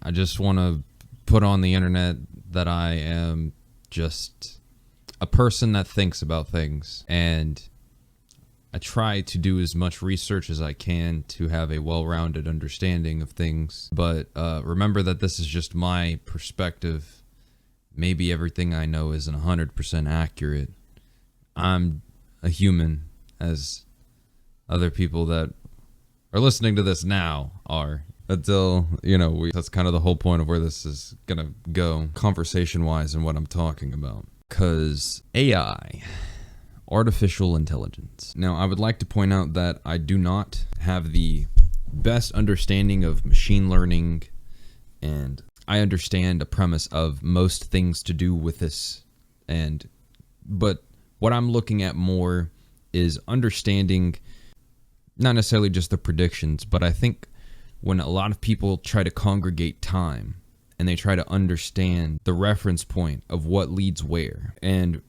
I just want to put on the internet that I am just a person that thinks about things, and I try to do as much research as I can to have a well-rounded understanding of things. But remember that this is just my perspective. Maybe everything I know isn't 100% accurate. I'm a human, as other people that are listening to this now are. Until, that's kind of the whole point of where this is going to go, conversation-wise, and what I'm talking about. Because AI, artificial intelligence. Now, I would like to point out that I do not have the best understanding of machine learning, and I understand the premise of most things to do with this, but what I'm looking at more is understanding not necessarily just the predictions, but I think when a lot of people try to congregate time and they try to understand the reference point of what leads where, and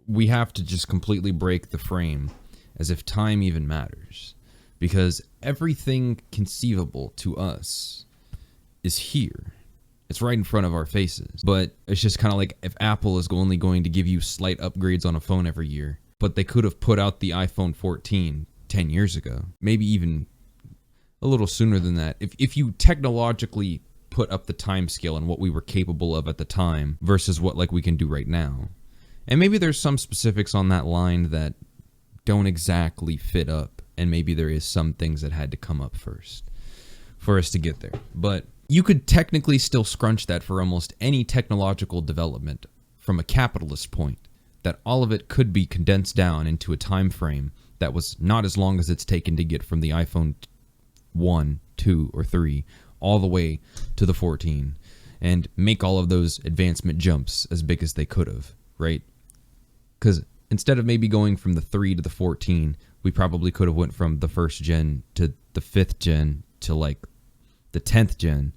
we have to just completely break the frame as if time even matters, because everything conceivable to us is here. It's right in front of our faces. But it's just kind of like if Apple is only going to give you slight upgrades on a phone every year, but they could have put out the iPhone 14 10 years ago, maybe even a little sooner than that. If you technologically put up the time scale and what we were capable of at the time versus what we can do right now. And maybe there's some specifics on that line that don't exactly fit up, and maybe there is some things that had to come up first for us to get there. But you could technically still scrunch that for almost any technological development from a capitalist point, that all of it could be condensed down into a time frame that was not as long as it's taken to get from the iPhone 1, 2, or 3 all the way to the 14, and make all of those advancement jumps as big as they could have, right? Because instead of maybe going from the 3 to the 14, we probably could have went from the first gen to the 5th gen to the 10th gen.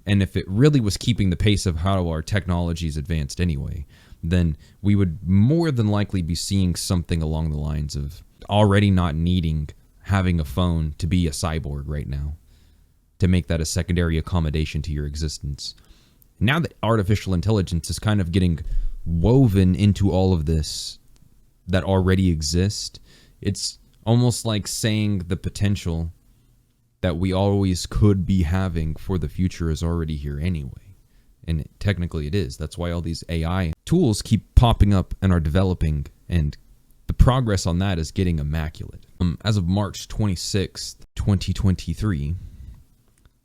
And if it really was keeping the pace of how our technologies advanced anyway, then we would more than likely be seeing something along the lines of already not needing having a phone to be a cyborg right now, to make that a secondary accommodation to your existence. Now that artificial intelligence is kind of getting woven into all of this that already exists, it's almost like saying the potential that we always could be having for the future is already here anyway. And technically it is. That's why all these AI tools keep popping up and are developing, and the progress on that is getting immaculate. As of March 26th, 2023,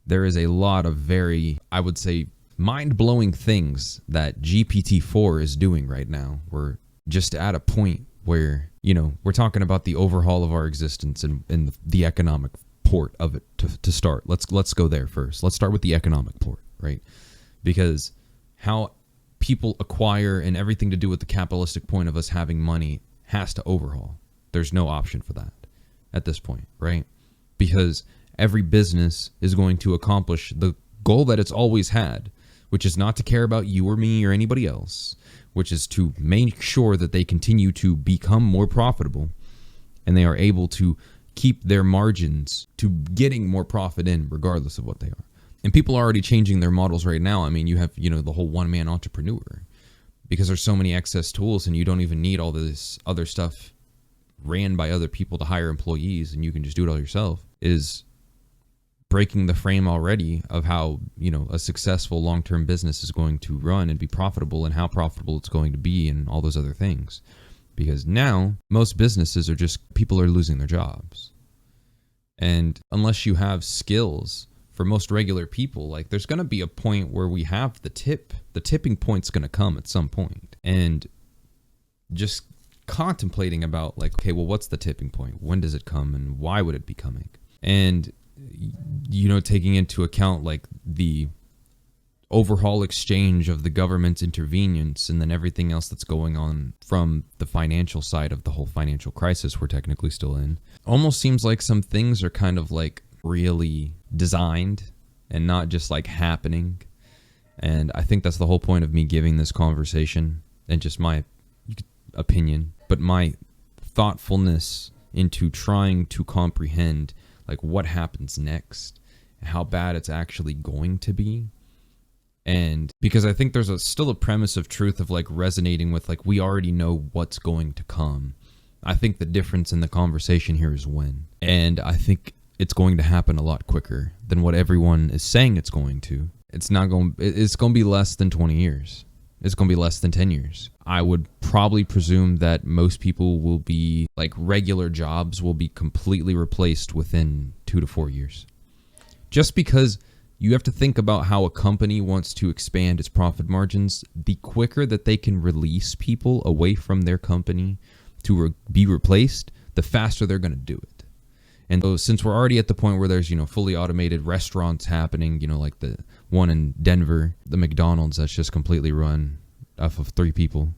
there is a lot of very, I would say, mind-blowing things that GPT-4 is doing right now. We're just at a point where, we're talking about the overhaul of our existence and the economic port of it to start. Let's go there first. Let's start with the economic port, right? Because how people acquire and everything to do with the capitalistic point of us having money has to overhaul. There's no option for that at this point, right? Because every business is going to accomplish the goal that it's always had, which is not to care about you or me or anybody else, which is to make sure that they continue to become more profitable and they are able to keep their margins to getting more profit in regardless of what they are. And people are already changing their models right now. I mean, you have, the whole one-man entrepreneur, because there's so many excess tools and you don't even need all this other stuff ran by other people to hire employees, and you can just do it all yourself, is breaking the frame already of how, a successful long-term business is going to run and be profitable, and how profitable it's going to be, and all those other things. Because now most businesses are just, people are losing their jobs. And unless you have skills, for most regular people, there's going to be a point where we have the tipping point's going to come at some point. And just contemplating about okay, well, what's the tipping point? When does it come, and why would it be coming? And, taking into account the overhaul exchange of the government's intervenience, and then everything else that's going on from the financial side of the whole financial crisis we're technically still in, almost seems like some things are kind of really designed and not just happening. And I think that's the whole point of me giving this conversation, and just my opinion, but my thoughtfulness into trying to comprehend what happens next, how bad it's actually going to be, And because I think there's still a premise of truth of like resonating with like we already know what's going to come. I think the difference in the conversation here is when. And I think it's going to happen a lot quicker than what everyone is saying it's going to. It's going to be less than 20 years. It's going to be less than 10 years. I would probably presume that most people will be like regular jobs will be completely replaced within 2 to 4 years. Just because you have to think about how a company wants to expand its profit margins, the quicker that they can release people away from their company to be replaced, the faster they're going to do it. And so since we're already at the point where there's, fully automated restaurants happening, like the one in Denver, the McDonald's that's just completely run off of 3 people,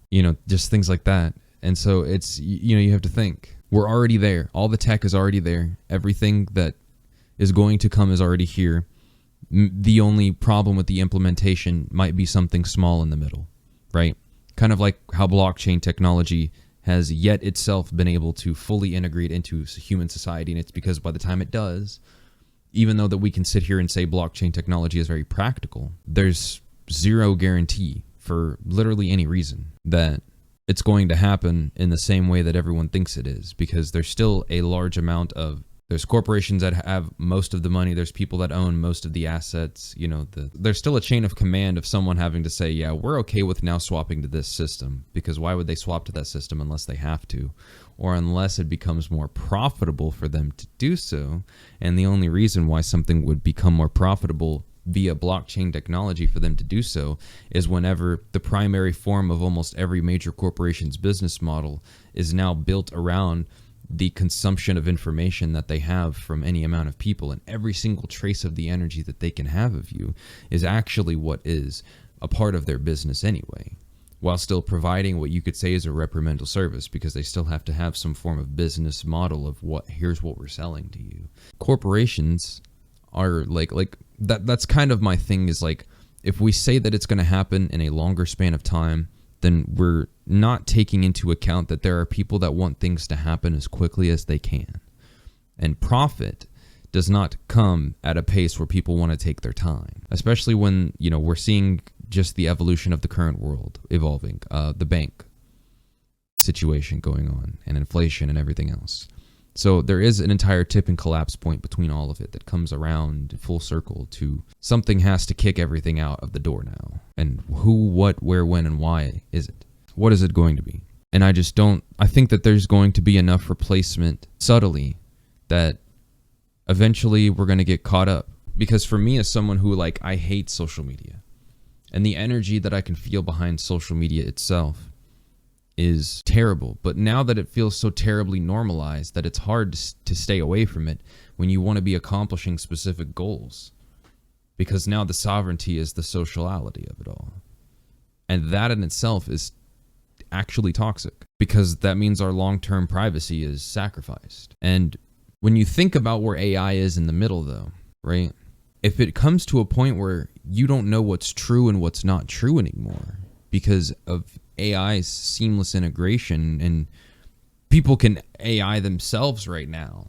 just things like that. And so it's, you have to think we're already there. All the tech is already there. Everything that is going to come is already here. The only problem with the implementation might be something small in the middle, right? Kind of like how blockchain technology has yet itself been able to fully integrate into human society. And it's because by the time it does, even though that we can sit here and say blockchain technology is very practical, there's zero guarantee for literally any reason that it's going to happen in the same way that everyone thinks it is, because there's still a large amount of there's corporations that have most of the money. There's people that own most of the assets. There's still a chain of command of someone having to say, yeah, we're okay with now swapping to this system, because why would they swap to that system unless they have to, or unless it becomes more profitable for them to do so. And the only reason why something would become more profitable via blockchain technology for them to do so is whenever the primary form of almost every major corporation's business model is now built around the consumption of information that they have from any amount of people, and every single trace of the energy that they can have of you is actually what is a part of their business anyway, while still providing what you could say is a reprimandal service, because they still have to have some form of business model of here's what we're selling to you. Corporations are like that's kind of my thing, is like, if we say that it's going to happen in a longer span of time, then we're not taking into account that there are people that want things to happen as quickly as they can. And profit does not come at a pace where people want to take their time, especially when, we're seeing just the evolution of the current world evolving, the bank situation going on, and inflation and everything else. So there is an entire tipping collapse point between all of it that comes around full circle to something has to kick everything out of the door now. And who, what, where, when, and why is it? What is it going to be? And I think that there's going to be enough replacement subtly that eventually we're going to get caught up. Because for me, as someone who I hate social media, and the energy that I can feel behind social media itself is terrible. But now that it feels so terribly normalized that it's hard to stay away from it when you want to be accomplishing specific goals, because now the sovereignty is the sociality of it all. And that in itself is actually toxic, because that means our long-term privacy is sacrificed. And when you think about where AI is in the middle, though, right? If it comes to a point where you don't know what's true and what's not true anymore because of AI's seamless integration, and people can AI themselves right now,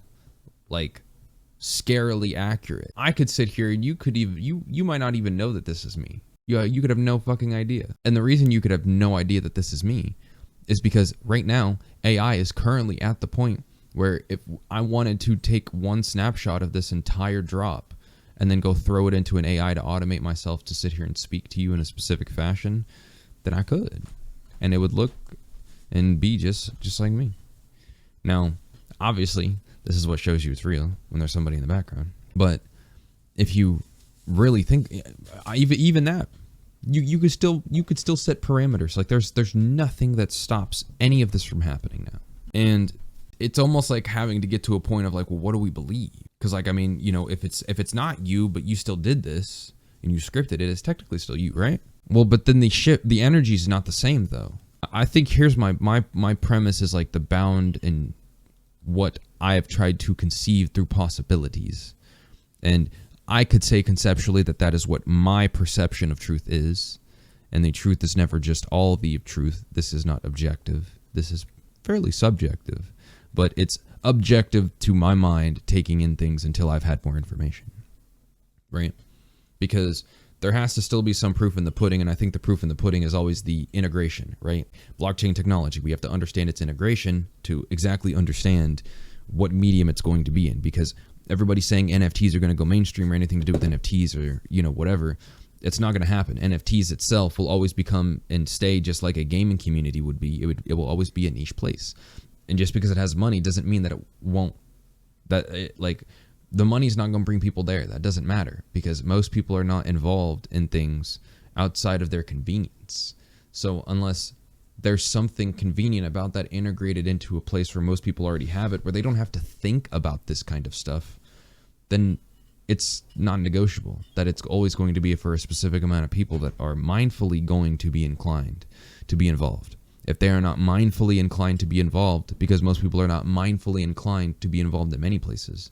scarily accurate. I could sit here and you might not even know that this is me. You could have no fucking idea. And the reason you could have no idea that this is me is because right now AI is currently at the point where if I wanted to take one snapshot of this entire drop and then go throw it into an AI to automate myself to sit here and speak to you in a specific fashion, then I could. And it would look and be just like me. Now, obviously, this is what shows you it's real when there's somebody in the background. But if you really think, even that, you could still set parameters. There's nothing that stops any of this from happening now. And it's almost like having to get to a point of well, what do we believe? Because if it's not you, but you still did this and you scripted it, it's technically still you, right? Well, but then the energy is not the same, though. I think here's my premise is the bound in what I have tried to conceive through possibilities. And I could say conceptually that is what my perception of truth is. And the truth is never just all the truth. This is not objective. This is fairly subjective. But it's objective to my mind taking in things until I've had more information. Right? Because there has to still be some proof in the pudding, and I think the proof in the pudding is always the integration, right? Blockchain technology, we have to understand its integration to exactly understand what medium it's going to be in, because everybody's saying NFTs are going to go mainstream or anything to do with NFTs or, whatever. It's not going to happen. NFTs itself will always become and stay just like a gaming community would be. It will always be a niche place. And just because it has money doesn't mean that it won't, the money's not going to bring people there. That doesn't matter, because most people are not involved in things outside of their convenience. So unless there's something convenient about that integrated into a place where most people already have it, where they don't have to think about this kind of stuff, then it's non-negotiable that it's always going to be for a specific amount of people that are mindfully going to be inclined to be involved. If they are not mindfully inclined to be involved, because most people are not mindfully inclined to be involved in many places,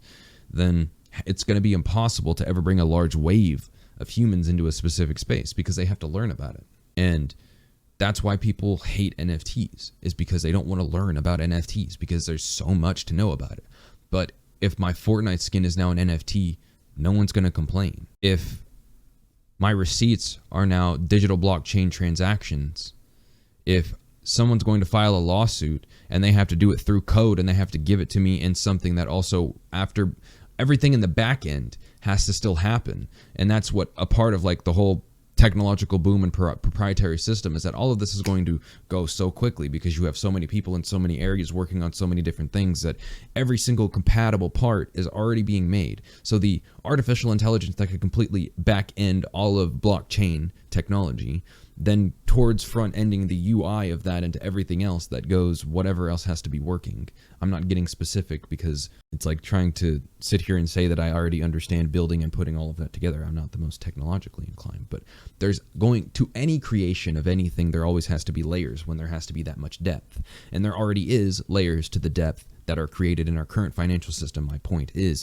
then it's going to be impossible to ever bring a large wave of humans into a specific space, because they have to learn about it. And that's why people hate NFTs, is because they don't want to learn about NFTs, because there's so much to know about it. But if my Fortnite skin is now an NFT, no one's going to complain. If my receipts are now digital blockchain transactions, if someone's going to file a lawsuit and they have to do it through code and they have to give it to me in something that also, after everything in the back end has to still happen. And that's what a part of like the whole technological boom and proprietary system is, that all of this is going to go so quickly because you have so many people in so many areas working on so many different things that every single compatible part is already being made. So the artificial intelligence that could completely back end all of blockchain technology, then towards front ending the UI of that into everything else that goes, whatever else has to be working. I'm not getting specific because it's like trying to sit here and say that I already understand building and putting all of that together. I'm not the most technologically inclined, but there's going to any creation of anything, there always has to be layers when there has to be that much depth. And there already is layers to the depth that are created in our current financial system. My point is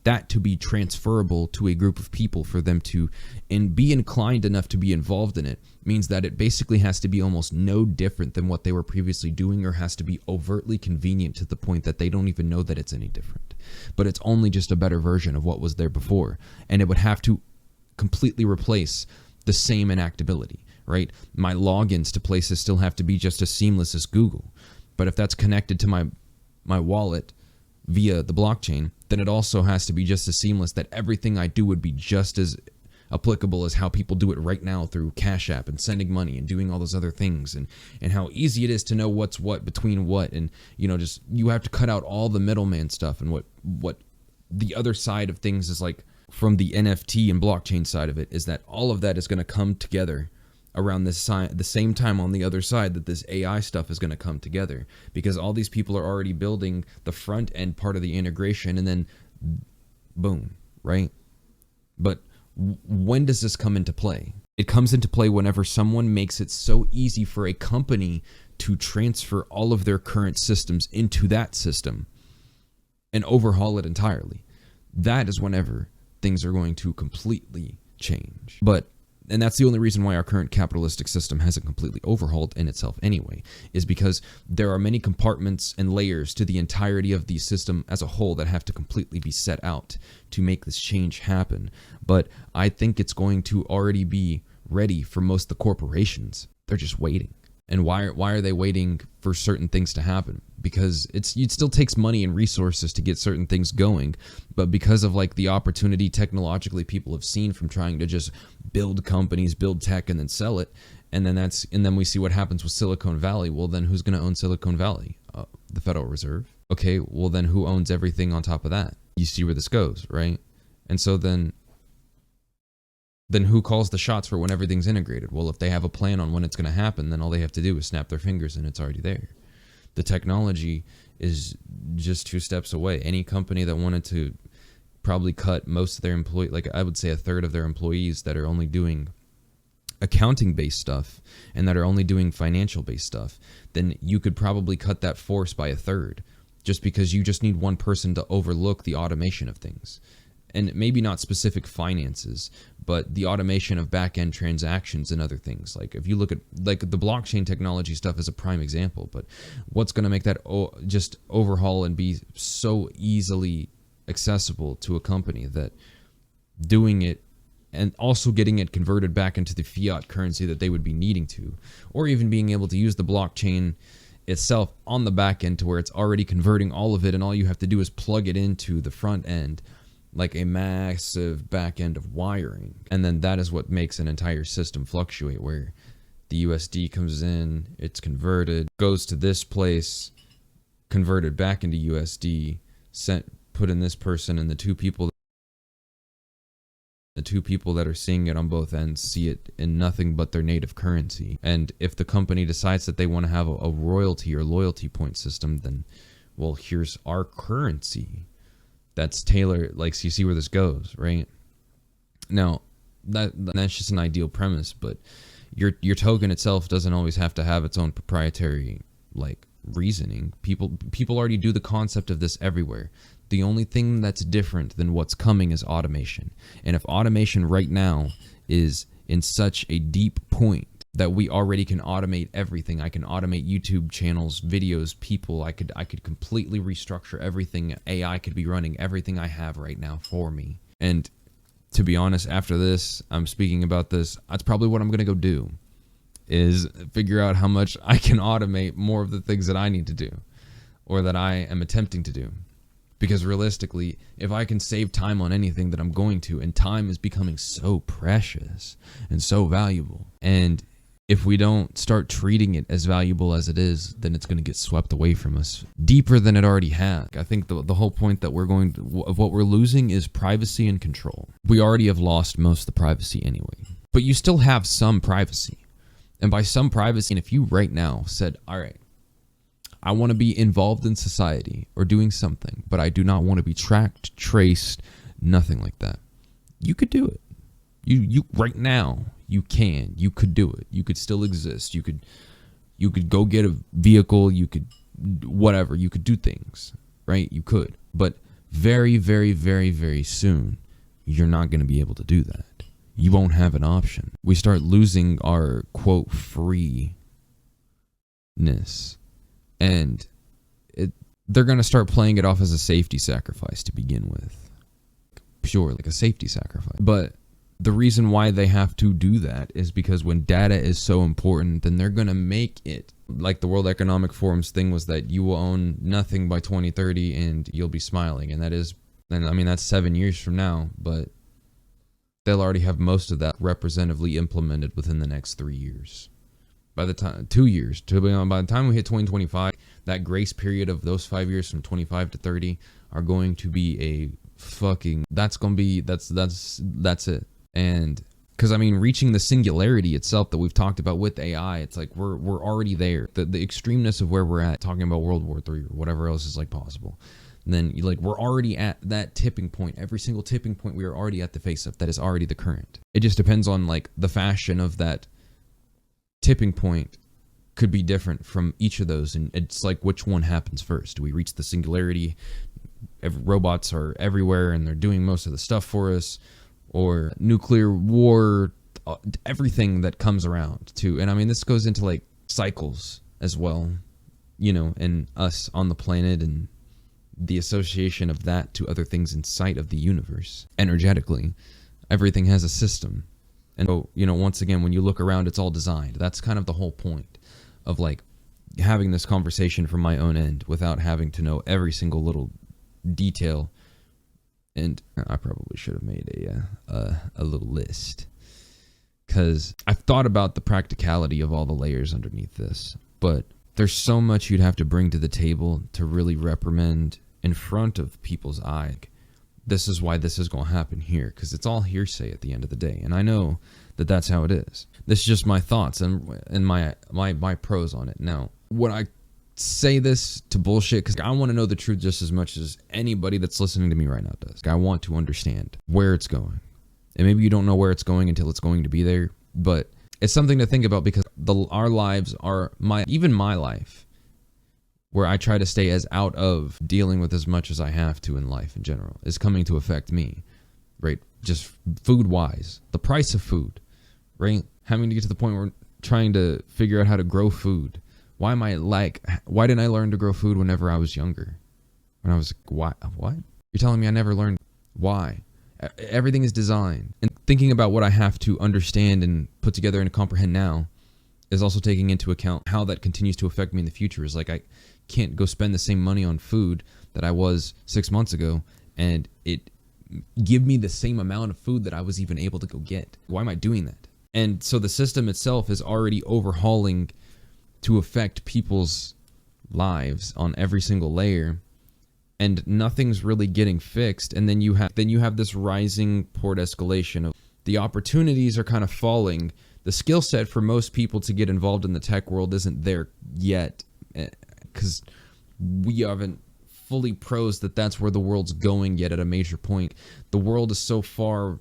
that to be transferable to a group of people, for them to be inclined enough to be involved in it, means that it basically has to be almost no different than what they were previously doing, or has to be overtly convenient to the point that they don't even know that it's any different. But it's only just a better version of what was there before. And it would have to completely replace the same enactability, right? My logins to places still have to be just as seamless as Google. But if that's connected to my wallet via the blockchain, then it also has to be just as seamless, that everything I do would be just as applicable as how people do it right now through Cash App and sending money and doing all those other things, and how easy it is to know what's what between what, and just you have to cut out all the middleman stuff, and what the other side of things is like from the NFT and blockchain side of it, is that all of that is going to come together around the same time on the other side that this AI stuff is going to come together, because all these people are already building the front end part of the integration, and then boom, right? But when does this come into play? It comes into play whenever someone makes it so easy for a company to transfer all of their current systems into that system and overhaul it entirely. That is whenever things are going to completely change. And that's the only reason why our current capitalistic system hasn't completely overhauled in itself anyway, is because there are many compartments and layers to the entirety of the system as a whole that have to completely be set out to make this change happen. But I think it's going to already be ready for most of the corporations. They're just waiting. And why are they waiting for certain things to happen? Because it still takes money and resources to get certain things going, but because of like the opportunity technologically people have seen from trying to just build companies, build tech, and then sell it, and then we see what happens with Silicon Valley. Well, then who's going to own Silicon Valley? The Federal Reserve. Okay, well then who owns everything on top of that? You see where this goes, right? And so then who calls the shots for when everything's integrated? Well, if they have a plan on when it's going to happen, then all they have to do is snap their fingers and it's already there. The technology is just 2 steps away. Any company that wanted to probably cut most of their employees, like I would say a third of their employees that are only doing accounting-based stuff and that are only doing financial-based stuff, then you could probably cut that force by a third, just because you just need one person to overlook the automation of things. And maybe not specific finances, but the automation of back-end transactions and other things. Like if you look at like the blockchain technology stuff is a prime example, but what's going to make that just overhaul and be so easily accessible to a company that doing it and also getting it converted back into the fiat currency that they would be needing to, or even being able to use the blockchain itself on the back end to where it's already converting all of it, and all you have to do is plug it into the front end like a massive back end of wiring. And then that is what makes an entire system fluctuate, where the USD comes in, it's converted, goes to this place, converted back into USD, sent, put in this person, and the two people that are seeing it on both ends see it in nothing but their native currency. And if the company decides that they want to have a royalty or loyalty point system, then, well, here's our currency that's tailored. Like, so you see where this goes, right? Now, that's just an ideal premise, but your token itself doesn't always have to have its own proprietary, like, reasoning. People already do the concept of this everywhere. The only thing that's different than what's coming is automation. And if automation right now is in such a deep point that we already can automate everything, I can automate YouTube channels, videos, people, I could completely restructure everything. AI could be running everything I have right now for me. And to be honest, after this, I'm speaking about this, that's probably what I'm going to go do, is figure out how much I can automate more of the things that I need to do, or that I am attempting to do. Because realistically, if I can save time on anything, that I'm going to, and time is becoming so precious and so valuable. And if we don't start treating it as valuable as it is, then it's going to get swept away from us deeper than it already has. I think the whole point that of what we're losing is privacy and control. We already have lost most of the privacy anyway, but you still have some privacy. And by some privacy, and if you right now said, all right, I want to be involved in society or doing something, but I do not want to be tracked, traced, nothing like that, you could do it. You right now, you could do it. You could still exist. You could go get a vehicle. You could whatever. You could do things, right? You could. But very, very, very, very soon, you're not going to be able to do that. You won't have an option. We start losing our, quote, freeness. And they're going to start playing it off as a safety sacrifice to begin with. Pure, like a safety sacrifice. But the reason why they have to do that is because when data is so important, then they're going to make it. Like the World Economic Forum's thing was that you will own nothing by 2030 and you'll be smiling. And that's 7 years from now, but they'll already have most of that representatively implemented within the next 3 years. By the time, 2 years, by the time we hit 2025, that grace period of those 5 years from 25 to 30 are going to be a fucking, that's it. And because reaching the singularity itself that we've talked about with AI, it's like we're already there. The extremeness of where we're at, talking about World War III or whatever else is like possible. And then we're already at that tipping point. Every single tipping point we are already at the face of. That is already the current. It just depends on like the fashion of that tipping point could be different from each of those, and it's like which one happens first. Do we reach the singularity? Robots are everywhere and they're doing most of the stuff for us, or nuclear war, everything that comes around too. And this goes into like cycles as well, and us on the planet and the association of that to other things inside of the universe. Energetically, everything has a system. And so, once again, when you look around, it's all designed. That's kind of the whole point of like having this conversation from my own end without having to know every single little detail. And I probably should have made a little list, because I've thought about the practicality of all the layers underneath this, but there's so much you'd have to bring to the table to really reprimand in front of people's eye. This is why this is going to happen here, because it's all hearsay at the end of the day. And I know that that's how it is. This is just my thoughts and my pros on it. Now, when I say this to bullshit, because I want to know the truth just as much as anybody that's listening to me right now does. I want to understand where it's going. And maybe you don't know where it's going until it's going to be there, but it's something to think about, because our lives are even my life, where I try to stay as out of dealing with as much as I have to in life in general, is coming to affect me, right? Just food wise, the price of food, right? Having to get to the point where we're trying to figure out how to grow food. Why didn't I learn to grow food whenever I was younger? When I was, what? You're telling me I never learned? Why? Everything is designed. And thinking about what I have to understand and put together and comprehend now is also taking into account how that continues to affect me in the future. Is like I can't go spend the same money on food that I was 6 months ago and it give me the same amount of food that I was even able to go get. Why am I doing that? And so the system itself is already overhauling to affect people's lives on every single layer, and nothing's really getting fixed. And then you have this rising port escalation of the opportunities are kind of falling. The skill set for most people to get involved in the tech world isn't there yet, because we haven't fully pros that that's where the world's going yet at a major point. The world is so far,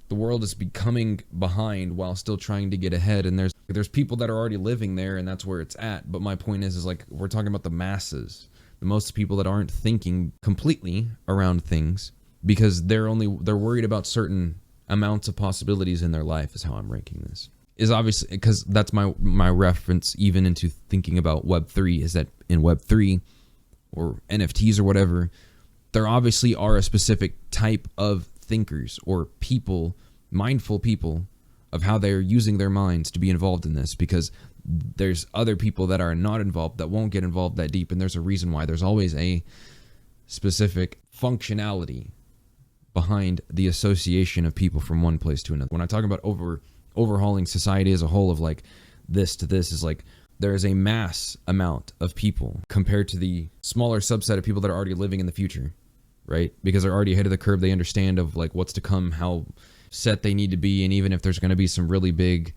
the world is becoming behind while still trying to get ahead, and there's people that are already living there, and that's where it's at. But my point is like, we're talking about the masses, the most people that aren't thinking completely around things because they're worried about certain amounts of possibilities in their life, is how I'm ranking this. Is obviously because that's my reference even into thinking about Web3, is that in Web3 or NFTs or whatever, there obviously are a specific type of thinkers or people, mindful people, of how they're using their minds to be involved in this, because there's other people that are not involved that won't get involved that deep, and there's a reason why. There's always a specific functionality behind the association of people from one place to another. When I talk about overhauling society as a whole, of like this to this, is like there is a mass amount of people compared to the smaller subset of people that are already living in the future, right? Because they're already ahead of the curve. They understand of like what's to come, how set they need to be, and even if there's going to be some really big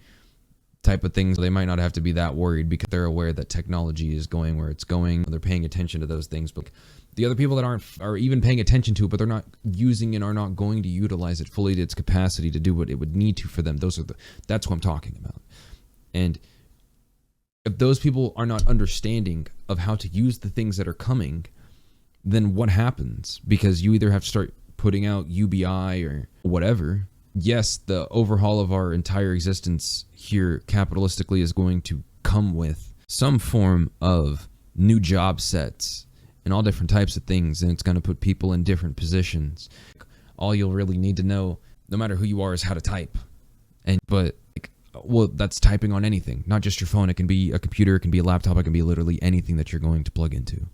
type of things, they might not have to be that worried because they're aware that technology is going where it's going. They're paying attention to those things. But the other people that are even paying attention to it, but they're not using and are not going to utilize it fully to its capacity to do what it would need to for them. That's what I'm talking about. And if those people are not understanding of how to use the things that are coming, then what happens? Because you either have to start putting out UBI or whatever. Yes, the overhaul of our entire existence here capitalistically is going to come with some form of new job sets and all different types of things, and it's going to put people in different positions. All you'll really need to know, no matter who you are, is how to type. Well, that's typing on anything, not just your phone. It can be a computer, it can be a laptop, it can be literally anything that you're going to plug into.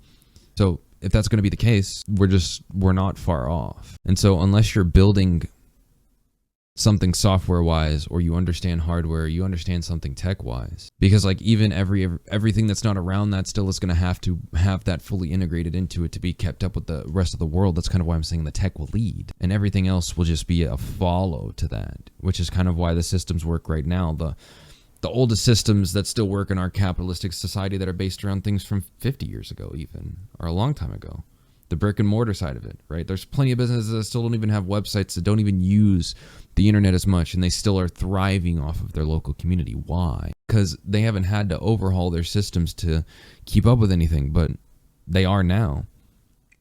So if that's going to be the case, we're not far off. And so unless you're building something software-wise, or you understand hardware, you understand something tech-wise, because like even everything that's not around that still is going to have that fully integrated into it to be kept up with the rest of the world. That's kind of why I'm saying the tech will lead, and everything else will just be a follow to that, which is kind of why the systems work right now. The oldest systems that still work in our capitalistic society that are based around things from 50 years ago even, or a long time ago. The brick and mortar side of it, right? There's plenty of businesses that still don't even have websites, that don't even use the internet as much, and they still are thriving off of their local community. Why? Because they haven't had to overhaul their systems to keep up with anything, but they are now.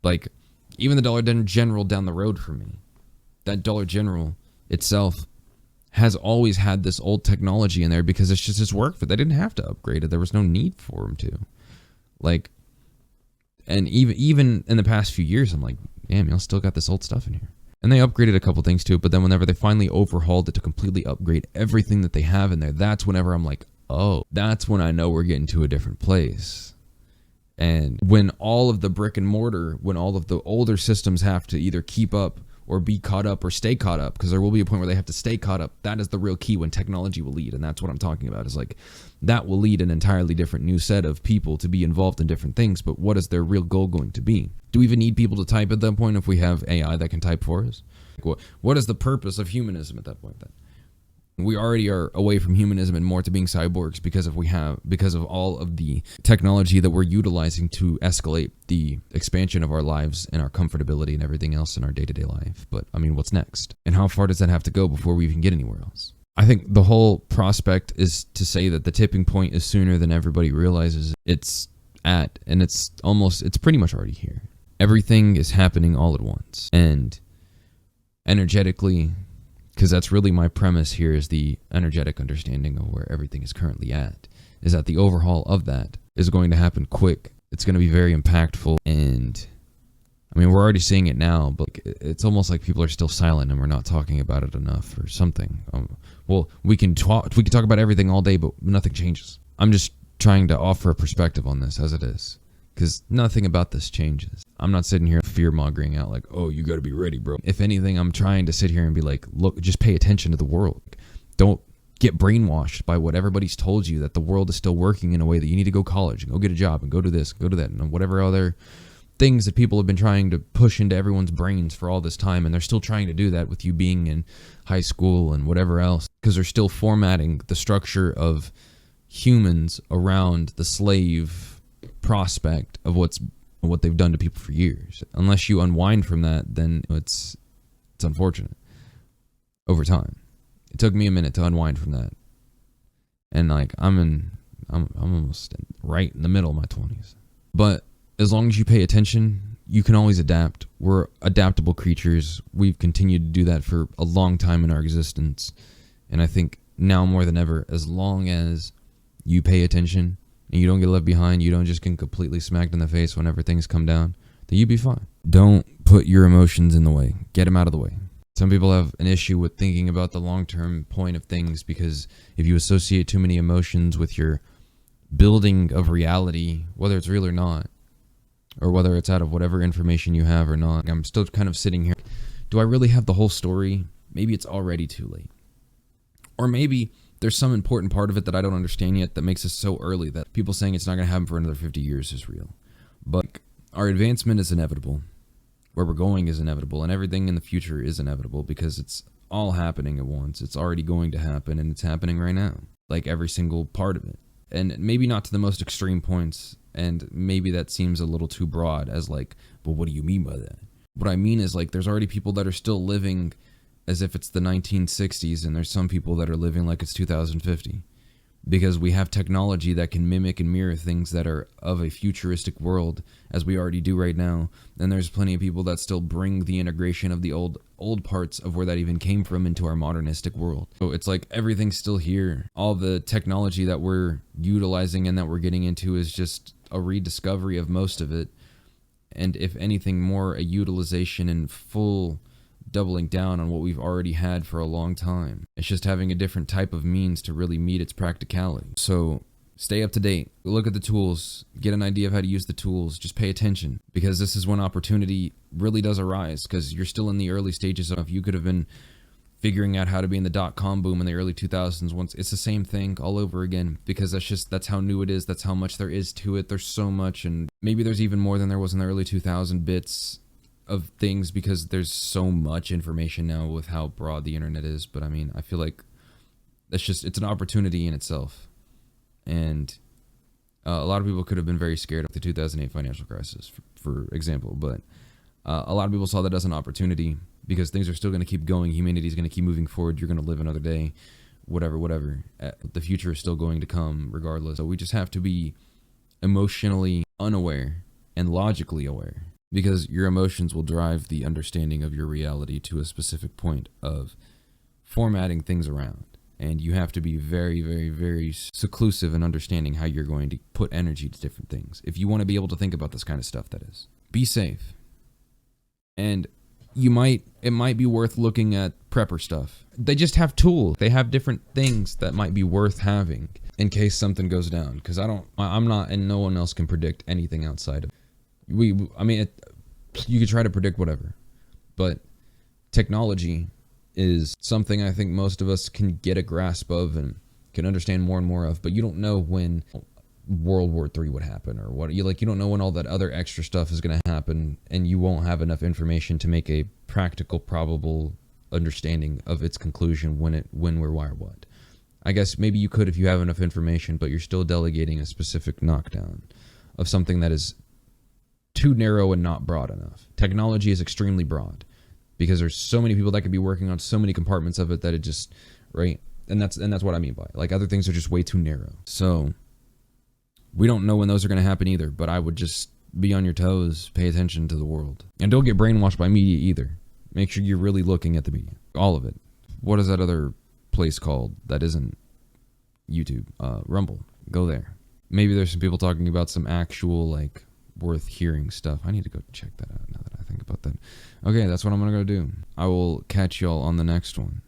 Like, even the Dollar General down the road from me, that Dollar General itself has always had this old technology in there because it's just his work for. They didn't have to upgrade it. There was no need for them to. Like, and even in the past few years, I'm like, damn, y'all still got this old stuff in here. And they upgraded a couple things to it, but then whenever they finally overhauled it to completely upgrade everything that they have in there, that's whenever I'm like, oh, that's when I know we're getting to a different place. And when all of the brick and mortar, when all of the older systems have to either keep up or be caught up or stay caught up, because there will be a point where they have to stay caught up, that is the real key when technology will lead. And that's what I'm talking about, is like, that will lead an entirely different new set of people to be involved in different things. But what is their real goal going to be? Do we even need people to type at that point if we have AI that can type for us? Like, what is the purpose of humanism at that point then? We already are away from humanism and more to being cyborgs because of all of the technology that we're utilizing to escalate the expansion of our lives and our comfortability and everything else in our day-to-day life. But I mean, what's next? And how far does that have to go before we even get anywhere else? I think the whole prospect is to say that the tipping point is sooner than everybody realizes it's at, and it's pretty much already here. Everything is happening all at once, and energetically, because that's really my premise here, is the energetic understanding of where everything is currently at, is that the overhaul of that is going to happen quick. It's going to be very impactful, and I mean, we're already seeing it now, but it's almost like people are still silent and we're not talking about it enough or something. Well, we can talk about everything all day, but nothing changes. I'm just trying to offer a perspective on this as it is, because nothing about this changes. I'm not sitting here fear-mongering out like, oh, you got to be ready, bro. If anything, I'm trying to sit here and be like, look, just pay attention to the world. Don't get brainwashed by what everybody's told you, that the world is still working in a way that you need to go college and go get a job and go do this, go do that, and whatever other things that people have been trying to push into everyone's brains for all this time. And they're still trying to do that with you being in high school and whatever else, because they're still formatting the structure of humans around the slave prospect of what they've done to people for years. Unless you unwind from that, then it's unfortunate over time. It took me a minute to unwind from that, and like I'm almost right in the middle of my 20s. But as long as you pay attention, you can always adapt. We're adaptable creatures. We've continued to do that for a long time in our existence, and I think now more than ever, as long as you pay attention and you don't get left behind, you don't just get completely smacked in the face whenever things come down, then you'll be fine. Don't put your emotions in the way. Get them out of the way. Some people have an issue with thinking about the long-term point of things, because if you associate too many emotions with your building of reality, whether it's real or not, or whether it's out of whatever information you have or not, I'm still kind of sitting here. Do I really have the whole story? Maybe it's already too late. Or maybe there's some important part of it that I don't understand yet that makes us so early that people saying it's not going to happen for another 50 years is real. But our advancement is inevitable. Where we're going is inevitable, and everything in the future is inevitable, because it's all happening at once. It's already going to happen, and it's happening right now. Like every single part of it. And maybe not to the most extreme points, and maybe that seems a little too broad as like, but what do you mean by that? What I mean is, like, there's already people that are still living as if it's the 1960s, and there's some people that are living like it's 2050. Because we have technology that can mimic and mirror things that are of a futuristic world, as we already do right now. And there's plenty of people that still bring the integration of the old parts of where that even came from into our modernistic world. So it's like everything's still here. All the technology that we're utilizing and that we're getting into is just a rediscovery of most of it. And if anything more, a utilization and full doubling down on what we've already had for a long time. It's just having a different type of means to really meet its practicality. So stay up to date. Look at the tools. Get an idea of how to use the tools. Just pay attention, because this is when opportunity really does arise, because you're still in the early stages of, you could have been figuring out how to be in the dot-com boom in the early 2000s. Once it's the same thing all over again, because that's how new it is. That's how much there is to it. There's so much, and maybe there's even more than there was in the early 2000 bits of things, because there's so much information now with how broad the internet is. But I mean, I feel like it's an opportunity in itself. And a lot of people could have been very scared of the 2008 financial crisis, for example, but a lot of people saw that as an opportunity, because things are still going to keep going. Humanity is going to keep moving forward. You're going to live another day, whatever. The future is still going to come regardless. So we just have to be emotionally unaware and logically aware, because your emotions will drive the understanding of your reality to a specific point of formatting things around. And you have to be very, very, very seclusive in understanding how you're going to put energy to different things. If you want to be able to think about this kind of stuff, that is. Be safe. And it might be worth looking at prepper stuff. They just have tools. They have different things that might be worth having in case something goes down. Because I'm not, and no one else can predict anything outside of it. You could try to predict whatever, but technology is something I think most of us can get a grasp of and can understand more and more of. But you don't know when World War III would happen, or what you don't know when all that other extra stuff is going to happen, and you won't have enough information to make a practical, probable understanding of its conclusion when, where, why, or what. I guess maybe you could if you have enough information, but you're still delegating a specific knockdown of something that is too narrow and not broad enough. Technology is extremely broad, because there's so many people that could be working on so many compartments of it that it just, right? And that's what I mean by it. Like, other things are just way too narrow. So we don't know when those are going to happen either, but I would just be on your toes, pay attention to the world. And don't get brainwashed by media either. Make sure you're really looking at the media. All of it. What is that other place called that isn't YouTube? Rumble. Go there. Maybe there's some people talking about some actual, like, worth hearing stuff. I need to go check that out now that I think. think about that. Okay, that's what I'm gonna go do. I will catch y'all on the next one.